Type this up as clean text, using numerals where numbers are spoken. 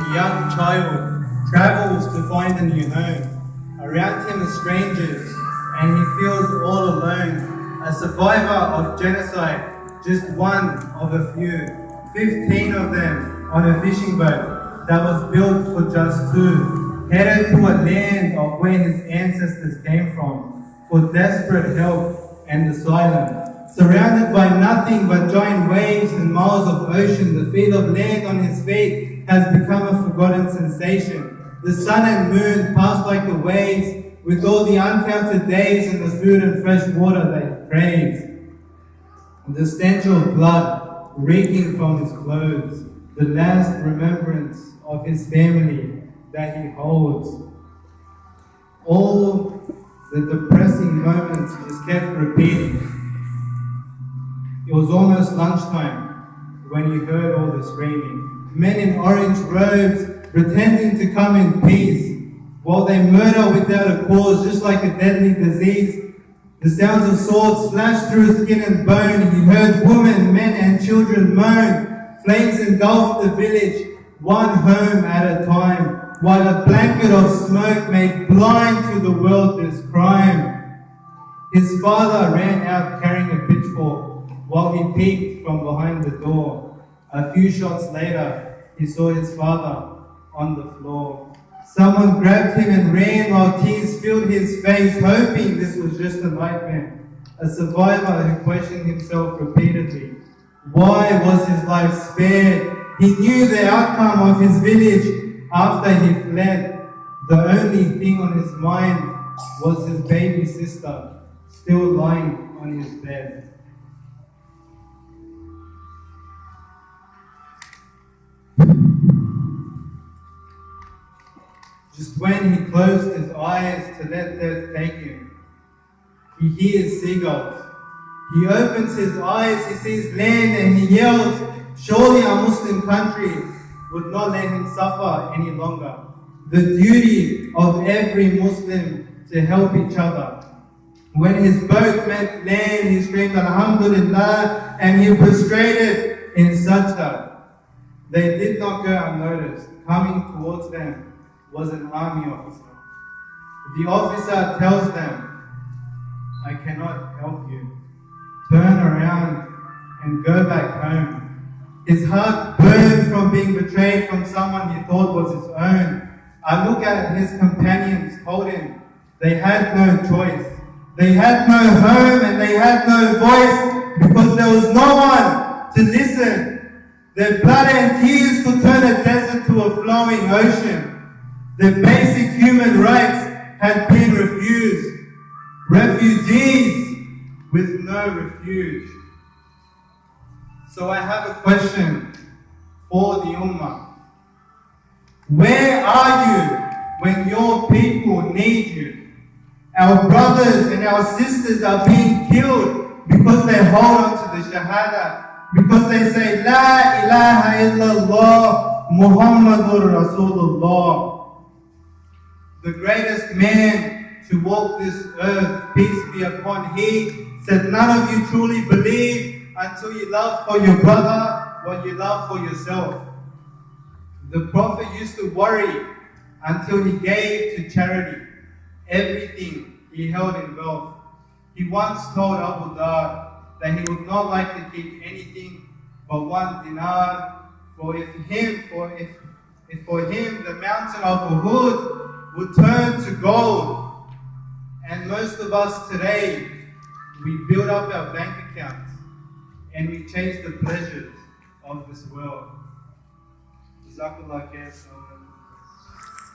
a young child travels to find a new home. Around him are strangers, and he feels all alone. A survivor of genocide, just one of a few. 15 of them on a fishing boat that was built for just two, headed to a land of where his ancestors came from, for desperate help and asylum. Surrounded by nothing but giant waves and miles of ocean, the feel of land on his feet has become a forgotten sensation. The sun and moon pass like the waves, with all the uncounted days and the food and fresh water that he craves. The stench of blood reeking from his clothes, the last remembrance of his family that he holds. All the depressing moments just kept repeating. It was almost lunchtime when he heard all the screaming. Men in orange robes pretending to come in peace, while they murder without a cause, just like a deadly disease. The sounds of swords slashed through skin and bone. He heard women, men, and children moan. Flames engulfed the village, one home at a time, while a blanket of smoke made blind to the world this crime. His father ran out carrying a pitchfork, while he peeked from behind the door. A few shots later, he saw his father on the floor. Someone grabbed him and ran while tears filled his face, hoping this was just a nightmare. A survivor who questioned himself repeatedly. Why was his life spared? He knew the outcome of his village after he fled. The only thing on his mind was his baby sister, still lying on his bed. Just when he closed his eyes to let death take him, he hears seagulls. He opens his eyes, he sees land, and he yells, surely a Muslim country would not let him suffer any longer. The duty of every Muslim to help each other. When his boat met land, he screamed, Alhamdulillah, and he prostrated in sajda. They did not go unnoticed. Coming towards them was an army officer. The officer tells them, I cannot help you. Turn around and go back home. His heart burned from being betrayed from someone he thought was his own. I look at his companions, told him they had no choice. They had no home and they had no voice because there was no one to listen. Their blood and tears could turn a desert to a flowing ocean. Their basic human rights had been refused. Refugees with no refuge. So I have a question for the Ummah. Where are you when your people need you? Our brothers and our sisters are being killed because they hold on to the Shahada, because they say, La ilaha illallah, Muhammadur Rasulullah. The greatest man to walk this earth, peace be upon he, said, none of you truly believe until you love for your brother what you love for yourself. The Prophet used to worry until he gave to charity everything he held in wealth. He once told Abu Dhar that he would not like to keep anything but 1 dinar, for him the mountain of Uhud would turn to gold. And most of us today, we build up our bank accounts and we chase the pleasures of this world. Jazakallah khair.